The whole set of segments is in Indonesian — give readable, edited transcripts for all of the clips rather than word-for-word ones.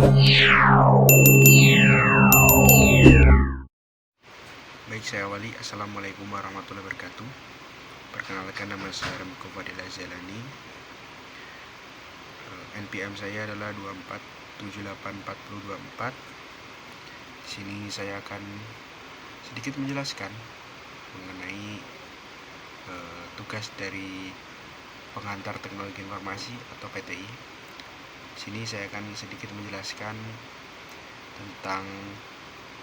Baik, saya awali. Assalamualaikum warahmatullahi wabarakatuh. Perkenalkan, nama saya Remko Fadila Zailani. NPM saya adalah 24784024. Di sini saya akan sedikit menjelaskan mengenai tugas dari pengantar teknologi informasi atau PTI. Di sini saya akan sedikit menjelaskan tentang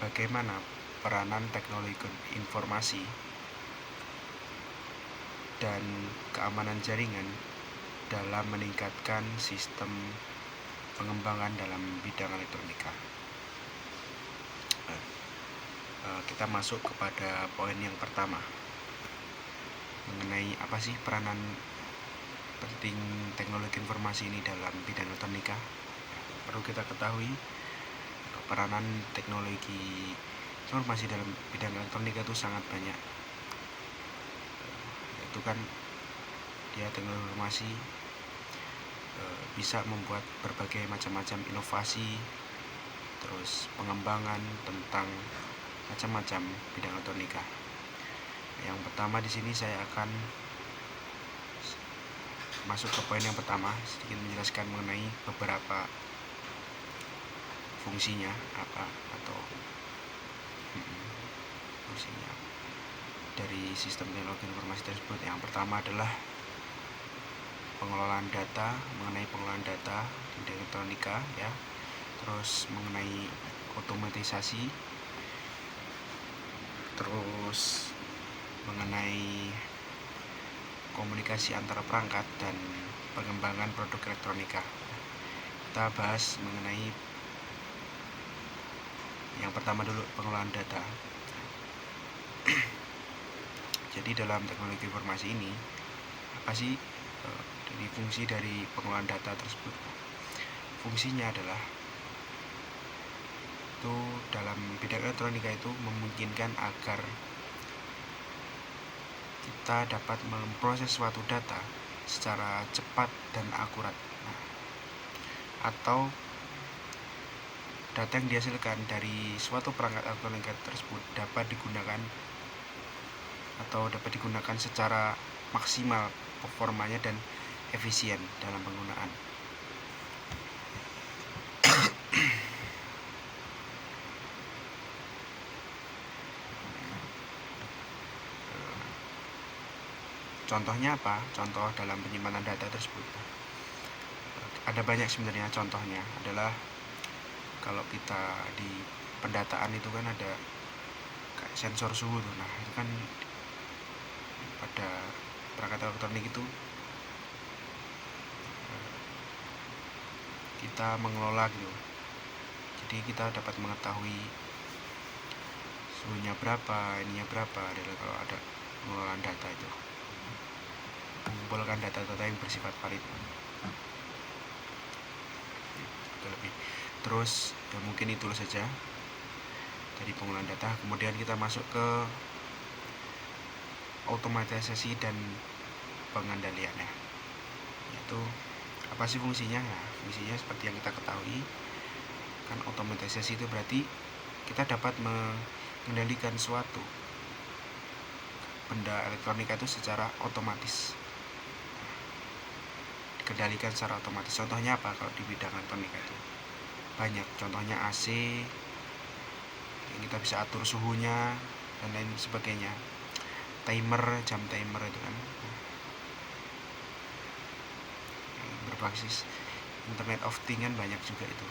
bagaimana peranan teknologi informasi dan keamanan jaringan dalam meningkatkan sistem pengembangan dalam bidang elektronika. Kita masuk kepada poin yang pertama, mengenai apa sih peranan penting teknologi informasi ini dalam bidang elektronika. Perlu kita ketahui peranan teknologi informasi dalam bidang elektronika itu sangat banyak. Itu kan dia teknologi informasi bisa membuat berbagai macam-macam inovasi, terus pengembangan tentang macam-macam bidang elektronika. Yang pertama di sini saya akan masuk ke poin yang pertama, sedikit menjelaskan mengenai beberapa fungsinya apa atau fungsinya dari sistem teknologi informasi tersebut. Yang pertama adalah pengelolaan data, mengenai pengelolaan data di elektronika ya. Terus mengenai otomatisasi, terus mengenai komunikasi antara perangkat dan pengembangan produk elektronika. Kita bahas mengenai yang pertama dulu, pengelolaan data. Jadi dalam teknologi informasi ini apa sih dari fungsi dari pengelolaan data tersebut? Fungsinya adalah itu dalam bidang elektronika itu memungkinkan agar kita dapat memproses suatu data secara cepat dan akurat. Atau data yang dihasilkan dari suatu perangkat elektronika tersebut dapat digunakan secara maksimal performanya dan efisien dalam penggunaan. Contohnya apa? Contoh dalam penyimpanan data tersebut. Ada banyak sebenarnya. Contohnya adalah kalau kita di pendataan itu kan ada sensor suhu tuh. Nah, itu kan pada perangkat elektronik itu kita mengelola gitu. Jadi kita dapat mengetahui suhunya berapa, ininya berapa adalah kalau ada pengelolaan data itu. Mengumpulkan data-data yang bersifat valid. Terus ya mungkin itu saja dari pengelolaan data. Kemudian kita masuk ke otomatisasi dan pengendaliannya. Yaitu apa sih fungsinya? Nah, fungsinya seperti yang kita ketahui kan, otomatisasi itu berarti kita dapat mengendalikan suatu benda elektronika itu secara otomatis. Dikendalikan secara otomatis. Contohnya apa kalau di bidang elektronika itu? Banyak. Contohnya AC yang kita bisa atur suhunya dan lain sebagainya. Timer, jam timer itu kan berbasis Internet of Things kan banyak juga itu.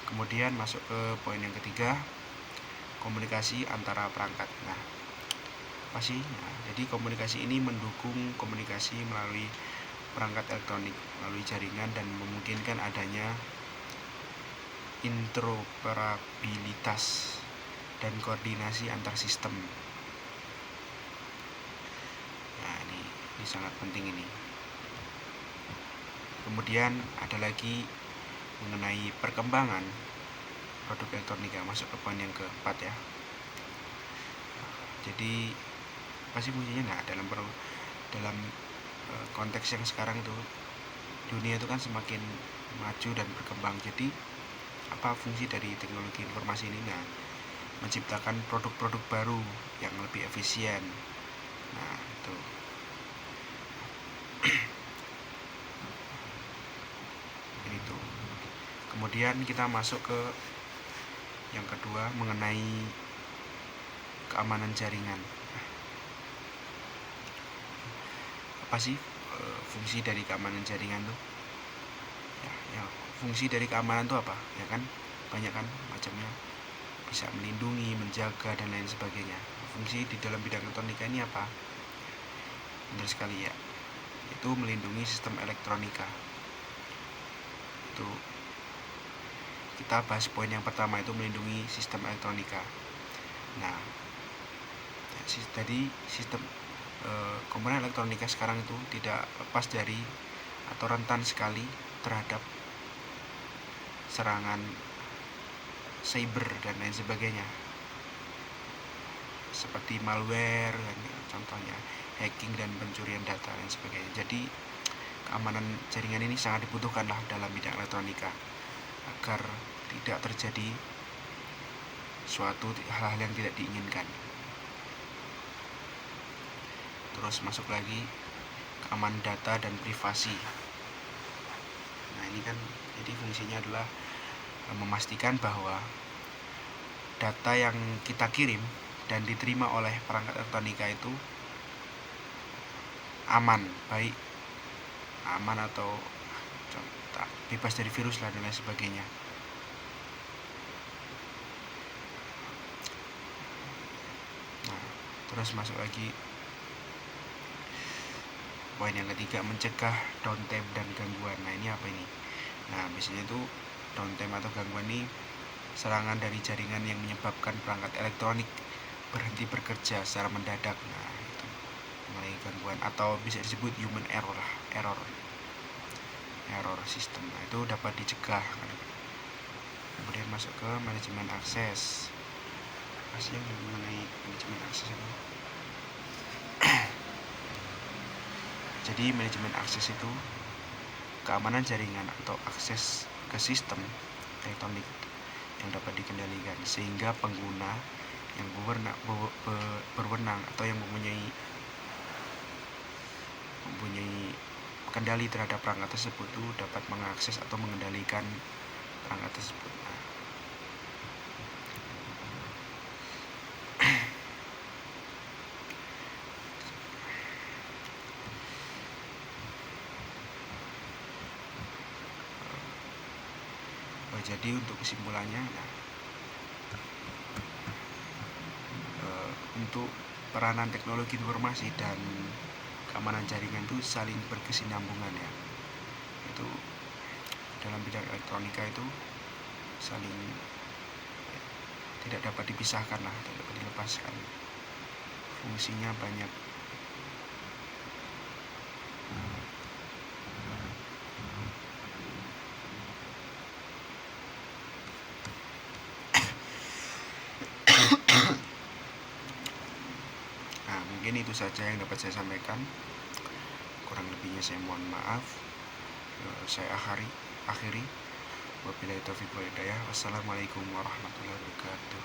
Kemudian masuk ke poin yang ketiga, komunikasi antara perangkat. Nah, apa sih? Nah, jadi komunikasi ini mendukung komunikasi melalui perangkat elektronik, melalui jaringan, dan memungkinkan adanya interoperabilitas dan koordinasi antar sistem. Nah, ini sangat penting ini. Kemudian ada lagi mengenai perkembangan produk elektronika, masuk ke poin yang keempat ya. Jadi apa sih fungsinya? Nah, dalam konteks yang sekarang itu dunia itu kan semakin maju dan berkembang. Jadi apa fungsi dari teknologi informasi ini? Nah, menciptakan produk-produk baru yang lebih efisien. Nah, itu. Ini tuh. Kemudian kita masuk ke yang kedua mengenai keamanan jaringan. Apa sih fungsi dari keamanan jaringan tuh? Ya, fungsi dari keamanan tuh apa? Ya kan banyak kan macamnya, bisa melindungi, menjaga dan lain sebagainya. Fungsi di dalam bidang elektronika ini apa? Benar sekali ya, itu melindungi sistem elektronika. Itu kita bahas poin yang pertama, itu melindungi sistem elektronika. Nah, tadi sistem komponen elektronika sekarang itu tidak lepas dari atau rentan sekali terhadap serangan cyber dan lain sebagainya, seperti malware kan, contohnya hacking dan pencurian data dan sebagainya. Jadi keamanan jaringan ini sangat dibutuhkan lah dalam bidang elektronika agar tidak terjadi suatu hal-hal yang tidak diinginkan. Terus masuk lagi keamanan data dan privasi. Nah, ini kan jadi fungsinya adalah memastikan bahwa data yang kita kirim dan diterima oleh perangkat elektronika itu aman, baik aman atau bebas dari virus dan lain sebagainya. Nah, terus masuk lagi poin yang ketiga, mencegah downtime dan gangguan. Nah, ini apa ini? Nah, biasanya itu downtime atau gangguan ini serangan dari jaringan yang menyebabkan perangkat elektronik berhenti bekerja secara mendadak. Nah, itu mulai gangguan atau bisa disebut human error lah, error sistem. Nah, itu dapat dicegah. Kemudian masuk ke manajemen akses. Masih yang mengenai manajemen akses itu. Jadi manajemen akses itu keamanan jaringan atau akses ke sistem elektronik yang dapat dikendalikan sehingga pengguna yang berwenang atau yang mempunyai kendali terhadap perangkat tersebut itu dapat mengakses atau mengendalikan perangkat tersebut. Jadi untuk kesimpulannya, untuk peranan teknologi informasi dan keamanan jaringan itu saling berkesinambungan ya. Itu dalam bidang elektronika itu saling tidak dapat dipisahkan lah, tidak dapat dilepaskan. Fungsinya banyak. Nah, mungkin itu saja yang dapat saya sampaikan. Kurang lebihnya saya mohon maaf. Saya akhiri. Wabillahi taufiq wal hidayah. Wassalamualaikum warahmatullahi wabarakatuh.